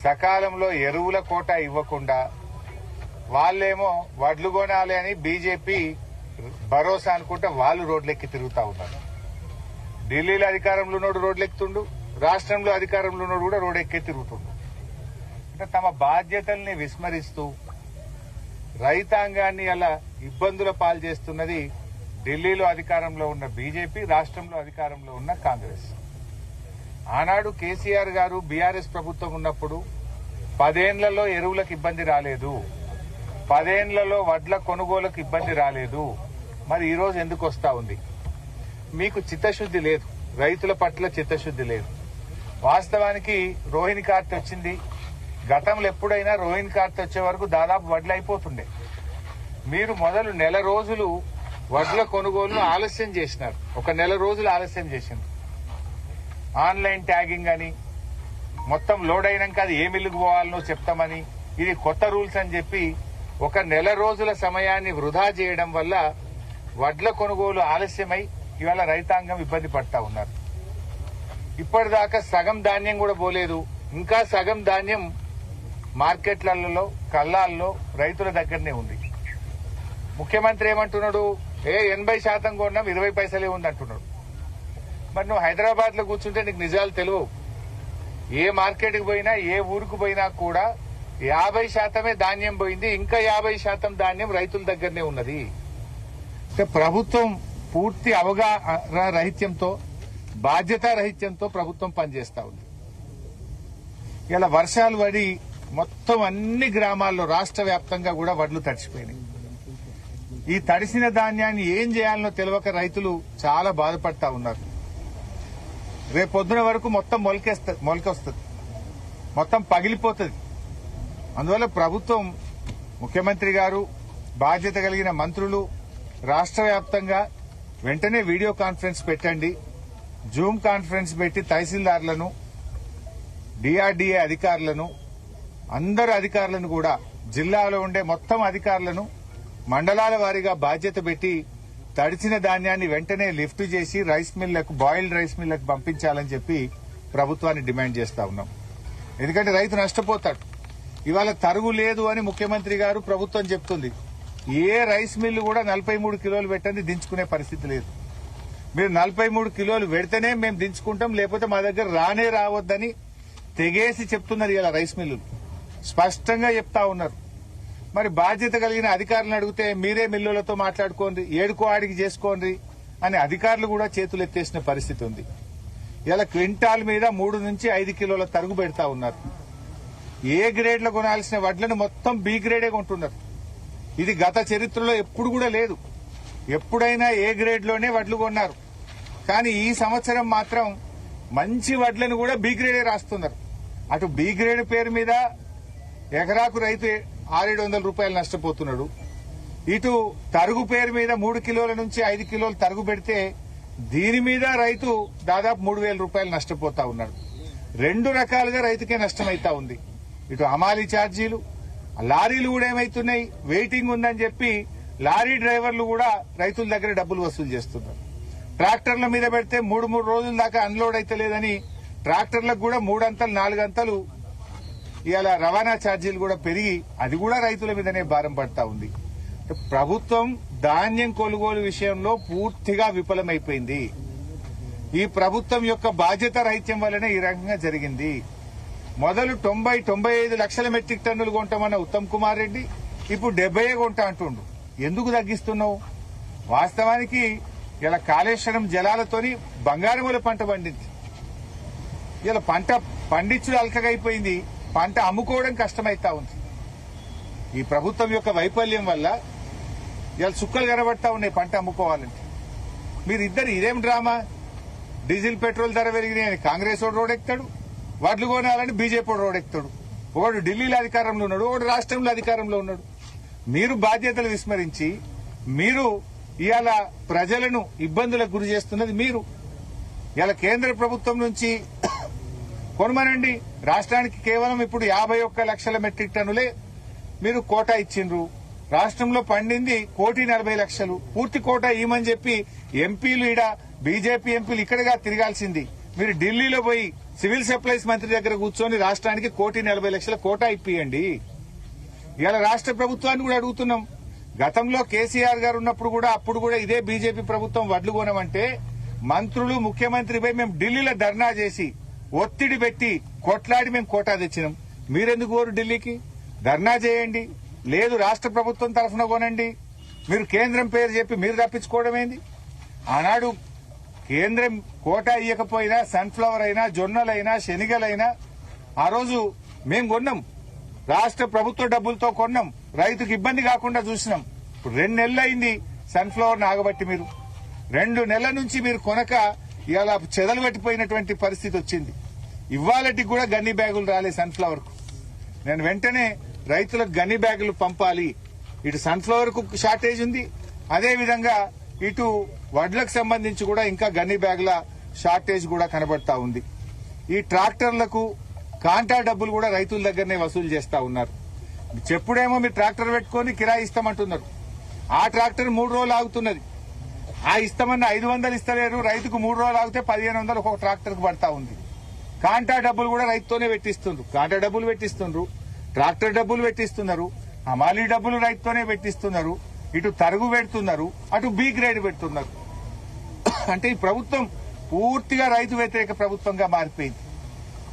సకాలంలో ఎరువుల కోట ఇవ్వకుండా వాళ్ళేమో వడ్లు కొనాలి అని బీజేపీ భరోసా అనుకుంటే వాళ్ళు రోడ్లెక్కి తిరుగుతా ఉన్నారు. ఢిల్లీలో అధికారంలో ఉన్నోడు రోడ్లెక్కుతుండు, రాష్ట్రంలో అధికారంలో ఉన్నోడు కూడా రోడ్డెక్కే తిరుగుతుండు. అంటే తమ బాధ్యతల్ని విస్మరిస్తూ రైతాంగాన్ని అలా ఇబ్బందుల పాలు చేస్తున్నది ఢిల్లీలో అధికారంలో ఉన్న బీజేపీ, రాష్ట్రంలో అధికారంలో ఉన్న కాంగ్రెస్. ఆనాడు కేసీఆర్ గారు బీఆర్ఎస్ ప్రభుత్వం ఉన్నప్పుడు 10 ఏళ్లలో ఎరువులకు ఇబ్బంది రాలేదు, 10 ఏళ్లలో వడ్ల కొనుగోలుకు ఇబ్బంది రాలేదు. మరి ఈ రోజు ఎందుకు వస్తా ఉంది? మీకు చిత్తశుద్ది లేదు, రైతుల పట్ల చిత్తశుద్ది లేదు. వాస్తవానికి రోహిణి కార్తె వచ్చింది. గతంలో ఎప్పుడైనా రోహిణి కార్తె వచ్చే వరకు దాదాపు వడ్లు అయిపోతుండే. మీరు మొదలు నెల రోజులు వడ్ల కొనుగోలును ఆలస్యం చేసినారు. ఒక నెల రోజులు ఆలస్యం చేసింది. ఆన్లైన్ ట్యాగింగ్ అని, మొత్తం లోడ్ అయినాక అది ఏ మిల్లుకు పోవాలనో చెప్తామని, ఇది కొత్త రూల్స్ అని చెప్పి ఒక నెల రోజుల సమయాన్ని వృధా చేయడం వల్ల వడ్ల కొనుగోలు ఆలస్యమై ఇవాళ రైతాంగం ఇబ్బంది పడతా ఉన్నారు. ఇప్పటిదాకా సగం ధాన్యం కూడా పోలేదు. ఇంకా సగం ధాన్యం మార్కెట్లలో, కల్లాల్లో రైతుల దగ్గరనే ఉంది. ముఖ్యమంత్రి ఏమంటున్నాడు? 80% కొన్నాం, 20 పైసలే ఉంది అంటున్నాడు. మరి నువ్వు హైదరాబాద్ లో కూర్చుంటే నీకు నిజాలు తెలియవు. ఏ మార్కెట్కి పోయినా, ఏ ఊరికి పోయినా కూడా 50% ధాన్యం పోయింది, ఇంకా 50% ధాన్యం రైతుల దగ్గరనే ఉన్నది. అంటే ప్రభుత్వం పూర్తి అవగాహన రహిత్యంతో, బాధ్యత రహిత్యంతో ప్రభుత్వం పనిచేస్తా ఉంది. ఇలా వర్షాలు పడి మొత్తం అన్ని గ్రామాల్లో రాష్ట్ర వ్యాప్తంగా కూడా వడ్లు తడిసిపోయినాయి. ఈ తడిసిన ధాన్యాన్ని ఏం చేయాలనో తెలియక రైతులు చాలా బాధపడతా ఉన్నారు. రేపొద్దున వరకు మొత్తం మొలకొస్తుంది, మొత్తం పగిలిపోతుంది. అందువల్ల ప్రభుత్వం, ముఖ్యమంత్రి గారు, బాధ్యత కలిగిన మంత్రులు రాష్ట్ర వ్యాప్తంగా వెంటనే వీడియో కాన్ఫరెన్స్ పెట్టండి, జూమ్ కాన్ఫరెన్స్ పెట్టి తహసీల్దార్లను, డిఆర్డీఏ అధికారులను, అందరు అధికారులను కూడా, జిల్లాలో ఉండే మొత్తం అధికారులను మండలాల వారీగా బాధ్యత పెట్టి తడిచిన ధాన్యాన్ని వెంటనే లిఫ్ట్ చేసి రైస్ మిల్లకు, బాయిల్డ్ రైస్ మిల్లకు పంపించాలని చెప్పి ప్రభుత్వాన్ని డిమాండ్ చేస్తా ఉన్నాం. ఎందుకంటే రైతు నష్టపోతాడు. ఇవాళ తరుగు లేదు అని ముఖ్యమంత్రి గారు, ప్రభుత్వం చెప్తుంది. ఏ రైస్ మిల్లు కూడా 43 కిలోలు పెట్టండి దించుకునే పరిస్థితి లేదు. మీరు 43 కిలోలు పెడితేనే మేము దించుకుంటాం, లేకపోతే మా దగ్గర రానే రావద్దని తెగేసి చెప్తున్నారు. ఇలా రైస్ మిల్లులు స్పష్టంగా చెప్తా ఉన్నారు. మరి బాధ్యత కలిగిన అధికారులను అడిగితే మీరే మిల్లులతో మాట్లాడుకోండి, ఏడుకో ఆడికి చేసుకోండి అని అధికారులు కూడా చేతులు ఎత్తేసిన పరిస్థితి ఉంది. ఇలా క్వింటాల్ మీద 3 నుంచి 5 కిలోల తరుగు పెడతా ఉన్నారు. ఏ గ్రేడ్ లో కొనాల్సిన వడ్లను మొత్తం బి గ్రేడే కొంటున్నారు. ఇది గత చరిత్రలో ఎప్పుడు కూడా లేదు. ఎప్పుడైనా ఏ గ్రేడ్ లోనే వడ్లు కొన్నారు. కానీ ఈ సంవత్సరం మాత్రం మంచి వడ్లను కూడా బి గ్రేడే రాస్తున్నారు. అటు బి గ్రేడ్ పేరు మీద ఎకరాకు రైతు 600-700 రూపాయలు నష్టపోతున్నాడు. ఇటు తరుగు పేరు మీద 3 కిలోల నుంచి 5 కిలోలు తరుగు పెడితే దీని మీద రైతు దాదాపు 3,000 రూపాయలు నష్టపోతా ఉన్నాడు. 2 రకాలుగా రైతుకే నష్టమైతా ఉంది. ఇటు హమాలీ ఛార్జీలు, లారీలు కూడా ఏమైతున్నాయి, వెయిటింగ్ ఉందని చెప్పి లారీ డ్రైవర్లు కూడా రైతుల దగ్గర డబ్బులు వసూలు చేస్తున్నారు. ట్రాక్టర్ల మీద పెడితే 3 రోజుల దాకా అన్లోడ్ అయితే లేదని ట్రాక్టర్లకు కూడా 3 అంతలు 4 అంతలు ఇలా రవాణా ఛార్జీలు కూడా పెరిగి అది కూడా రైతుల మీదనే భారం పడతా ఉంది. ప్రభుత్వం ధాన్యం కొనుగోలు విషయంలో పూర్తిగా విఫలమైపోయింది. ఈ ప్రభుత్వం యొక్క బాధ్యత రహిత్యం వల్లనే ఈ రకంగా జరిగింది. మొదలు 90-95 లక్షల మెట్రిక్ టన్నులు కొంటామన్న ఉత్తమ్ కుమార్ రెడ్డి ఇప్పుడు 70 కొంటా అంటుండు. ఎందుకు తగ్గిస్తున్నావు? వాస్తవానికి ఇలా కాళేశ్వరం జలాలతోని బంగారముల పంట పండింది. ఇలా పంట పండించుడు అల్కగైపోయింది, పంట అమ్ముకోవడం కష్టమైతా ఉంది. ఈ ప్రభుత్వం యొక్క వైఫల్యం వల్ల ఇలా చుక్కలు కనబడతా ఉన్నాయి పంట అమ్ముకోవాలంటే. మీరు ఇద్దరు ఇదేం డ్రామా? డీజిల్ పెట్రోల్ ధర పెరిగినాయని కాంగ్రెస్ వాడు రోడ్డెక్తాడు, వడ్లు కొనాలని బీజేపీ వాడు రోడ్డెక్తాడు. ఒకడు ఢిల్లీలో అధికారంలో ఉన్నాడు, ఒకడు రాష్ట్రంలో అధికారంలో ఉన్నాడు. మీరు బాధ్యతలు విస్మరించి మీరు ఇవాళ ప్రజలను ఇబ్బందులకు గురి చేస్తున్నది మీరు. ఇవాళ కేంద్ర ప్రభుత్వం నుంచి కొనమనండి. రాష్ట్రానికి కేవలం ఇప్పుడు 51 లక్షల మెట్రిక్ టన్నులే మీరు కోటా ఇచ్చిండ్రు. రాష్ట్రంలో పండింది 1,40,00,000. పూర్తి కోటా ఇవ్వమని చెప్పి ఎంపీలు, బీజేపీ ఎంపీలు ఇక్కడగా తిరగాల్సింది. మీరు ఢిల్లీలో పోయి సివిల్ సప్లైస్ మంత్రి దగ్గర కూర్చొని రాష్ట్రానికి 1,40,00,000 కోటా ఇప్పియండి. ఇలా రాష్ట్ర ప్రభుత్వాన్ని కూడా అడుగుతున్నాం. గతంలో కేసీఆర్ గారు ఉన్నప్పుడు కూడా అప్పుడు కూడా ఇదే బీజేపీ ప్రభుత్వం వడ్లు కొనమంటే మంత్రులు ముఖ్యమంత్రిపై మేము ఢిల్లీలో ధర్నా చేసి ఒత్తిడి పెట్టి కొట్లాడి మేము కోటా తెచ్చినాం. మీరెందుకు పోరు ఢిల్లీకి? ధర్నా చేయండి, లేదు రాష్ట్ర ప్రభుత్వం తరఫున కొనండి. మీరు కేంద్రం పేరు చెప్పి మీరు తప్పించుకోవడం ఏంది? ఆనాడు కేంద్రం కోటా ఇయ్యకపోయినా సన్ఫ్లవర్ అయినా జొన్నలైనా శనిగలైనా ఆ రోజు మేం కొన్నాం, రాష్ట్ర ప్రభుత్వ డబ్బులతో కొన్నాం, రైతుకు ఇబ్బంది కాకుండా చూసినాం. ఇప్పుడు 2 నెలలు అయింది సన్ఫ్లవర్ ఆగబట్టి. మీరు 2 నెలల నుంచి మీరు కొనక ఇలా చెదలు పెట్టిపోయినటువంటి పరిస్థితి వచ్చింది. ఇవాళకి కూడా గన్ని బ్యాగులు రాలే సన్ఫ్లవర్ కు. నేను వెంటనే రైతులకు గన్ని బ్యాగులు పంపాలి. ఇటు సన్ఫ్లవర్ కు షార్టేజ్ ఉంది, అదేవిధంగా ఇటు వడ్లకు సంబంధించి కూడా ఇంకా గన్ని బ్యాగుల షార్టేజ్ కూడా కనబడతా ఉంది. ఈ ట్రాక్టర్లకు కాంటా డబ్బులు కూడా రైతుల దగ్గరనే వసూలు చేస్తా ఉన్నారు. చెప్పుడేమో మీరు ట్రాక్టర్ పెట్టుకుని కిరాయి ఇస్తామంటున్నారు. ఆ ట్రాక్టర్ 3 రోజులు ఆగుతున్నది. ఆ ఇస్తామన్న 500 ఇస్తలేరు. రైతుకు 3 రోజులు ఆగితే 1,500 ఒక ట్రాక్టర్ కు పడతా ఉంది. కాంటా డబ్బులు కూడా రైతుతోనే పెట్టిస్తుండ్రు. కాంటా డబ్బులు పెట్టిస్తుండ్రు, ట్రాక్టర్ డబ్బులు పెట్టిస్తున్నారు, హమాలీ డబ్బులు రైతుతోనే పెట్టిస్తున్నారు. ఇటు తరుగు పెడుతున్నారు, అటు బి గ్రేడ్ పెడుతున్నారు. అంటే ఈ ప్రభుత్వం పూర్తిగా రైతు వ్యతిరేక ప్రభుత్వంగా మారిపోయింది.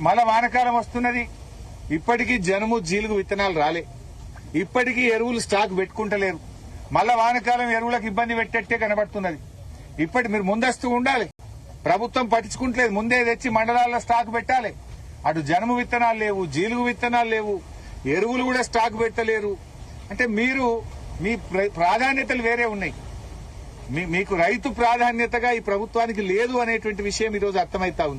మళ్ళా వానకాలం వస్తున్నది. ఇప్పటికీ జనుము జీలుగు విత్తనాలు రాలే. ఇప్పటికీ ఎరువులు స్టాక్ పెట్టుకుంటలేరు. మళ్ళా వానకాలం ఎరువులకు ఇబ్బంది పెట్టేట్టే కనబడుతున్నది. ఇప్పటి మీరు ముందస్తు ఉండాలి. ప్రభుత్వం పట్టించుకుంటలేదు. ముందే తెచ్చి మండలాల్లో స్టాక్ పెట్టాలి. అటు జనుము విత్తనాలు లేవు, జీలుగు విత్తనాలు లేవు, ఎరువులు కూడా స్టాక్ పెట్టలేరు. అంటే మీరు మీ ప్రాధాన్యతలు వేరే ఉన్నాయి. మీకు రైతు ప్రాధాన్యతగా ఈ ప్రభుత్వానికి లేదు అనేటువంటి విషయం ఈరోజు అర్థమైతా ఉంది.